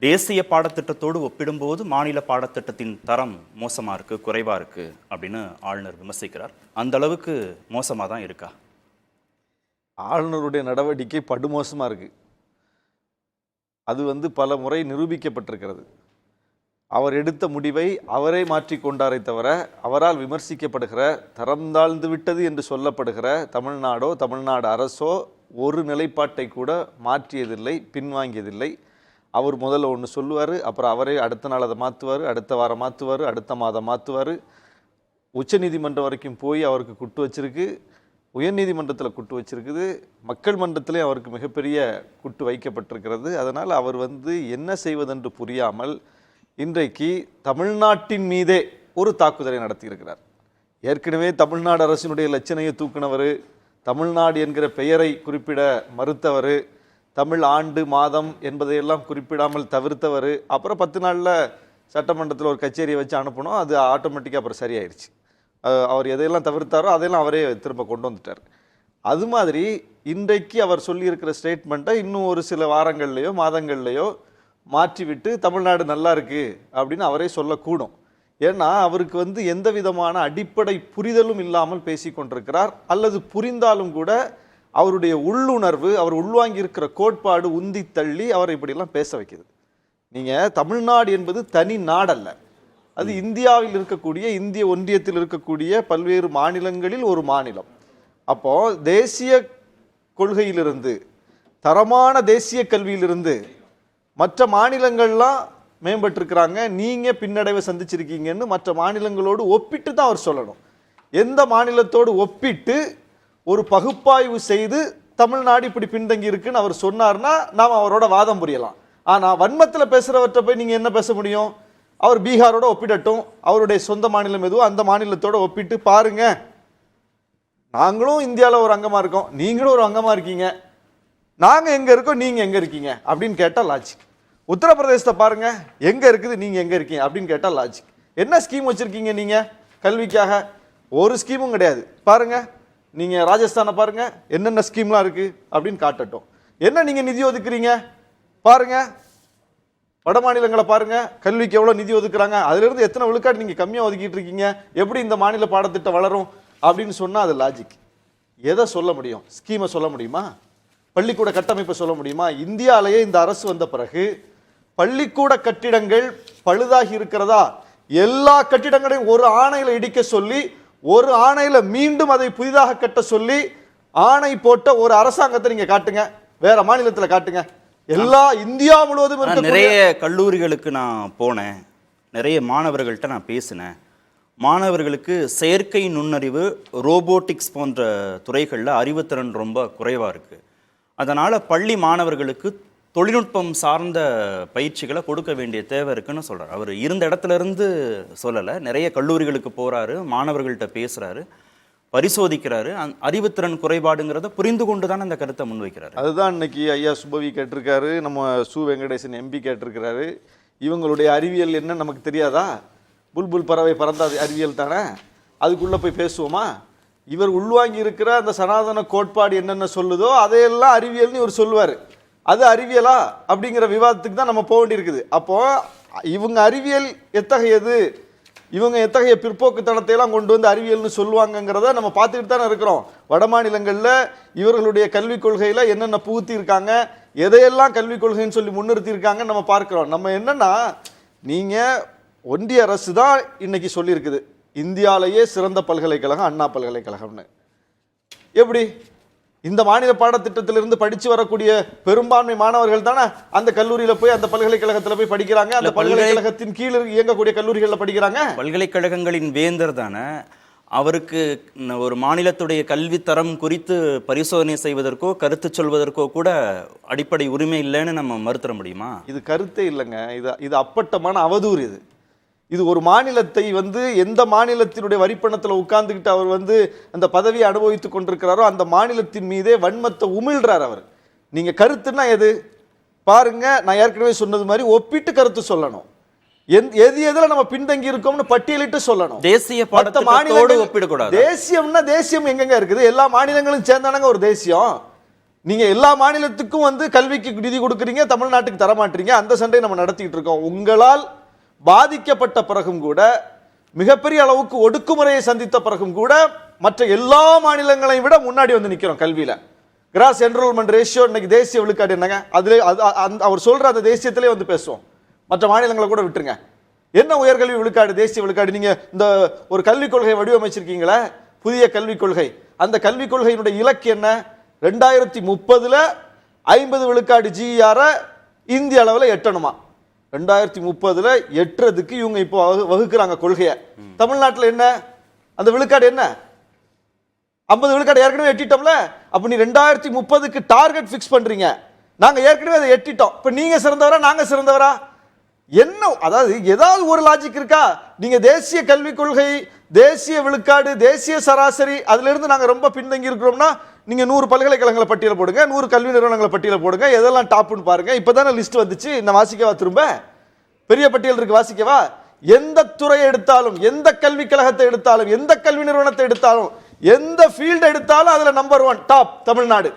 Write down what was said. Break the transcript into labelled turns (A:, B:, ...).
A: தேசிய பாடத்திட்டத்தோடு ஒப்பிடும்போது மாநில பாடத்திட்டத்தின் தரம் மோசமாக இருக்குது, குறைவாக இருக்குது அப்படின்னு ஆளுநர் விமர்சிக்கிறார். அந்த அளவுக்கு மோசமாக தான் இருக்கா?
B: ஆளுநருடைய நடவடிக்கை படுமோசமாக இருக்குது. அது பல முறை நிரூபிக்கப்பட்டிருக்கிறது. அவர் எடுத்த முடிவை அவரே மாற்றிக்கொண்டாரே தவிர, அவரால் விமர்சிக்கப்படுகிற, தரம் தாழ்ந்து விட்டது என்று சொல்லப்படுகிற தமிழ்நாடோ தமிழ்நாடு அரசோ ஒரு நிலைப்பாட்டை கூட மாற்றியதில்லை, பின்வாங்கியதில்லை. அவர் முதல்ல ஒன்று சொல்லுவார், அப்புறம் அவரே அடுத்த நாள் அதை மாற்றுவார், அடுத்த வாரம் மாற்றுவார், அடுத்த மாதம் மாற்றுவார். உச்சநீதிமன்றம் வரைக்கும் போய் அவருக்கு குட்டு வச்சிருக்கு, உயர்நீதிமன்றத்தில் குட்டு வச்சிருக்குது, மக்கள் மன்றத்திலே அவருக்கு மிகப்பெரிய குட்டு வைக்கப்பட்டிருக்கிறது. அதனால் அவர் என்ன செய்வதென்று புரியாமல் இன்றைக்கு தமிழ்நாட்டின் மீதே ஒரு தாக்குதலை நடத்தியிருக்கிறார். ஏற்கனவே தமிழ்நாடு அரசினுடைய லட்சணையை தூக்கினவர், தமிழ்நாடு என்கிற பெயரை குறிப்பிட மறுத்தவர், தமிழ் ஆண்டு மாதம் என்பதையெல்லாம் குறிப்பிடாமல் தவிர்த்தவர். அப்புறம் 10 நாளில் சட்டமன்றத்தில் ஒரு கச்சேரியை வச்சு அனுப்பணும், அது ஆட்டோமேட்டிக்காக அப்புறம் சரியாயிடுச்சு. அவர் எதையெல்லாம் தவிர்த்தாரோ அதையெல்லாம் அவரே திரும்ப கொண்டு வந்துட்டார். அது மாதிரி இன்றைக்கு அவர் சொல்லியிருக்கிற ஸ்டேட்மெண்ட்டை இன்னும் ஒரு சில வாரங்கள்லையோ மாதங்கள்லையோ மாற்றிவிட்டு தமிழ்நாடு நல்லா இருக்குது அப்படின்னு அவரே சொல்லக்கூடும். ஏன்னா அவருக்கு எந்த விதமான அடிப்படை புரிதலும் இல்லாமல் பேசி கொண்டிருக்கிறார். அல்லது புரிந்தாலும் கூட அவருடைய உள்ளுணர்வு, அவர் உள்வாங்கி இருக்கிற கோட்பாடு உந்தி தள்ளி அவரை இப்படியெல்லாம் பேச வைக்குது. நீங்கள் தமிழ்நாடு என்பது தனி நாடல்ல, அது இந்தியாவில் இருக்கக்கூடிய, இந்திய ஒன்றியத்தில் இருக்கக்கூடிய பல்வேறு மாநிலங்களில் ஒரு மாநிலம். அப்போ தேசிய கொள்கையிலிருந்து, தரமான தேசிய கல்வியிலிருந்து மற்ற மாநிலங்கள்லாம் மேம்பட்டிருக்கிறாங்க, நீங்கள் பின்னடைவை சந்திச்சிருக்கீங்கன்னு மற்ற மாநிலங்களோடு ஒப்பிட்டு தான் அவர் சொல்லணும். எந்த மாநிலத்தோடு ஒப்பிட்டு ஒரு பகுப்பாய்வு செய்து தமிழ்நாடு இப்படி பின்தங்கி இருக்குன்னு அவர் சொன்னார்னா நாம் அவரோட வாதம் புரியலாம். ஆனால் வன்மத்தில் பேசுகிறவற்றை போய் நீங்கள் என்ன பேச முடியும்? அவர் பீகாரோட ஒப்பிடட்டும், அவருடைய சொந்த மாநிலம் எதுவோ அந்த மாநிலத்தோட ஒப்பிட்டு பாருங்க, நாங்களும் இந்தியாவில் ஒரு அங்கமாக இருக்கோம், நீங்களும் ஒரு அங்கமாக இருக்கீங்க, நாங்கள் எங்கே இருக்கோம், நீங்கள் எங்கே இருக்கீங்க அப்படின்னு கேட்டால் லாஜிக். உத்தரப்பிரதேசத்தை பாருங்க, எங்கே இருக்குது, நீங்கள் எங்கே இருக்கீங்க அப்படின்னு கேட்டால் லாஜிக். என்ன ஸ்கீம் வச்சுருக்கீங்க நீங்கள் கல்விக்காக? ஒரு ஸ்கீமும் கிடையாது. பாருங்க, நீங்கள் ராஜஸ்தானை பாருங்க, என்னென்ன ஸ்கீம்லாம் இருக்குது அப்படின்னு காட்டட்டும். என்ன நீங்கள் நிதி ஒதுக்குறீங்க பாருங்க, வட மாநிலங்களை பாருங்க, கல்விக்கு எவ்வளோ நிதி ஒதுக்குறாங்க, அதிலிருந்து எத்தனை விழுக்காடு நீங்கள் கம்மியாக ஒதுக்கிட்டு இருக்கீங்க, எப்படி இந்த மாநில பாடத்திட்டம் வளரும் அப்படின்னு சொன்னால் அது லாஜிக். எதை சொல்ல முடியும்? ஸ்கீமை சொல்ல முடியுமா? பள்ளிக்கூட கட்டமைப்பை சொல்ல முடியுமா? இந்தியாவிலேயே இந்த அரசு வந்த பிறகு பள்ளிக்கூட கட்டிடங்கள் பழுதாகி இருக்கிறதா? எல்லா கட்டிடங்களையும் ஒரு ஆணையில் இடிக்க சொல்லி, ஒரு ஆணையில் மீண்டும் அதை புதிதாக கட்ட சொல்லி ஆணை போட்ட ஒரு அரசாங்கத்தை நீங்க காட்டுங்க, வேற மாநிலத்தில் காட்டுங்க. எல்லா இந்தியா முழுவதும்
A: நிறைய கல்லூரிகளுக்கு நான் போனேன், நிறைய மாணவர்கள்ட்ட நான் பேசினேன். மாணவர்களுக்கு செயற்கை நுண்ணறிவு, ரோபோட்டிக்ஸ் போன்ற துறைகளில் அறிவுத்திறன் ரொம்ப குறைவாக இருக்குது. அதனால் பள்ளி மாணவர்களுக்கு தொழில்நுட்பம் சார்ந்த பயிற்சிகளை கொடுக்க வேண்டிய தேவை இருக்குன்னு சொல்கிறார். அவர் இருந்த இடத்துல இருந்து சொல்லலை, நிறைய கல்லூரிகளுக்கு போகிறாரு, மாணவர்கள்ட்ட பேசுகிறாரு, பரிசோதிக்கிறாரு. அறிவுத்திறன் குறைபாடுங்கிறத புரிந்து கொண்டு தான் அந்த கருத்தை முன்வைக்கிறாரு.
B: அதுதான் இன்னைக்கு ஐயா சுபவி கேட்டிருக்காரு, நம்ம சு வெங்கடேசன் எம்பி கேட்டிருக்கிறாரு. இவங்களுடைய அறிவியல் என்ன நமக்கு தெரியாதா? புல்புல் பறவை பறந்த அறிவியல் தானே, அதுக்குள்ளே போய் பேசுவோமா? இவர் உள்வாங்கி இருக்கிற அந்த சனாதன கோட்பாடு என்னென்ன சொல்லுதோ அதையெல்லாம் அறிவியல்னு இவர் சொல்லுவார். அது அறிவியலா அப்படிங்கிற விவாதத்துக்கு தான் நம்ம போக வேண்டியிருக்குது. அப்போ இவங்க அறிவியல் எத்தகையது, இவங்க எத்தகைய பிற்போக்குத்தனத்தை எல்லாம் கொண்டு வந்து அறிவியல்னு சொல்லுவாங்கங்கிறத நம்ம பார்த்துக்கிட்டு தானே இருக்கிறோம். வட மாநிலங்களில் இவர்களுடைய கல்விக் கொள்கையில் என்னென்ன புகுத்தி இருக்காங்க, எதையெல்லாம் கல்விக் கொள்கைன்னு சொல்லி முன்னிறுத்தி இருக்காங்கன்னு நம்ம பார்க்கிறோம். நம்ம என்னன்னா, நீங்கள் ஒன்றிய அரசு தான் இன்னைக்கு சொல்லியிருக்குது இந்தியாவிலேயே சிறந்த பல்கலைக்கழகம் அண்ணா பல்கலைக்கழகம்னு. எப்படி? இந்த மாநில பாடத்திட்டத்திலிருந்து படித்து வரக்கூடிய பெரும்பான்மை மாணவர்கள் தானே அந்த கல்லூரியில் போய் அந்த பல்கலைக்கழகத்தில் போய் படிக்கிறாங்க, அந்த பல்கலைக்கழகத்தின் கீழ் இயங்கக்கூடிய கல்லூரிகளில் படிக்கிறாங்க.
A: பல்கலைக்கழகங்களின் வேந்தர் தானே, அவருக்கு ஒரு மாநிலத்துடைய கல்வித்தரம் குறித்து பரிசோதனை செய்வதற்கோ கருத்து சொல்வதற்கோ கூட அடிப்படை உரிமை இல்லைன்னு நம்ம மறுத்தர முடியுமா?
B: இது கருத்தே இல்லைங்க, இது அப்பட்டமான அவதூறு. இது ஒரு மாநிலத்தை எந்த மாநிலத்தினுடைய வரிப்பணத்தில் உட்கார்ந்துக்கிட்டு அவர் அந்த பதவியை அனுபவித்து கொண்டிருக்கிறாரோ அந்த மாநிலத்தின் மீதே வன்மத்தை உமிழ்றார் அவர். நீங்க கருத்துன்னா எது பாருங்க, நான் ஏற்கனவே சொன்னது மாதிரி ஒப்பிட்டு கருத்து சொல்லணும். எதுல நம்ம பின்தங்கி இருக்கோம்னு பட்டியலிட்டு சொல்லணும்.
A: தேசிய பாடத்தோடு ஒப்பிடக்கூடாது.
B: தேசியம்னா தேசியம் எங்கெங்க இருக்குது? எல்லா மாநிலங்களும் சேர்ந்தானங்க ஒரு தேசியம். நீங்க எல்லா மாநிலத்துக்கும் வந்து கல்விக்கு நிதி கொடுக்குறீங்க, தமிழ்நாட்டுக்கு தர மாட்டீங்க. அந்த சண்டையை நம்ம நடத்திட்டு இருக்கோம். உங்களால் பாதிக்கப்பட்ட பிறகும் கூட, மிகப்பெரிய அளவுக்கு ஒடுக்குமுறையை சந்தித்த பிறகும் கூட மற்ற எல்லா மாநிலங்களையும் விட முன்னாடி வந்து நிக்கிறோம் கல்வியில. கிராஸ் என்ரோல்மெண்ட் ரேஷியோ இன்னைக்கு தேசிய விழுக்காடு என்னங்க, அதுல அவர் சொல்ற அந்த தேசியத்திலே வந்து பேசுவோம். மற்ற மாநிலங்களை கூட விட்டுருங்க. என்ன உயர்கல்வி விழுக்காடு, தேசிய விழுக்காடு? நீங்க இந்த ஒரு கல்விக் கொள்கை வடிவமைச்சிருக்கீங்களே, புதிய கல்விக் கொள்கை. அந்த கல்விக் கொள்கையினுடைய இலக்கு என்ன? 2030 50 விழுக்காடு GER இந்திய அளவில் எட்டணுமா? 2030 எட்டுறதுக்கு இவங்க இப்போ வகுக்கிறாங்க கொள்கையை. தமிழ்நாட்டில் என்ன அந்த விழுக்காடு என்ன? 50 விழுக்காடு ஏற்கனவே எட்டிட்டோம்ல. அப்ப நீ 2030க்கு டார்கெட் ஃபிக்ஸ் பண்றீங்க. நாங்க ஏற்கனவே அதை எட்டிட்டோம். இப்ப நீங்க சிறந்தவரா நாங்க சிறந்தவரா? என்ன, அதாவது ஏதாவது ஒரு லாஜிக் இருக்கா? நீங்க தேசிய கல்விக் கொள்கை, தேசிய விழுக்காடு, தேசிய சராசரி, அதுல இருந்து நாங்க ரொம்ப பின்தங்கி இருக்கிறோம்னா நீங்க 100 பல்கலைக்கழகங்களை பட்டியல போடுங்க, 100 கல்வி நிறுவனங்களை பட்டியல போடுங்க, எதெல்லாம் டாப்னு பாருங்க. இப்பதானே லிஸ்ட் வந்துச்சு. நான் வாசிக்கவா திரும்ப? பெரிய பட்டியல் இருக்கு, வாசிக்கவா? எந்த துறையை எடுத்தாலும், எந்த கல்விக் கழகத்தை எடுத்தாலும், எந்த கல்வி நிறுவனத்தை எடுத்தாலும், எந்த ஃபீல்டு எடுத்தாலும் அதுல நம்பர் 1 டாப் தமிழ்நாடு.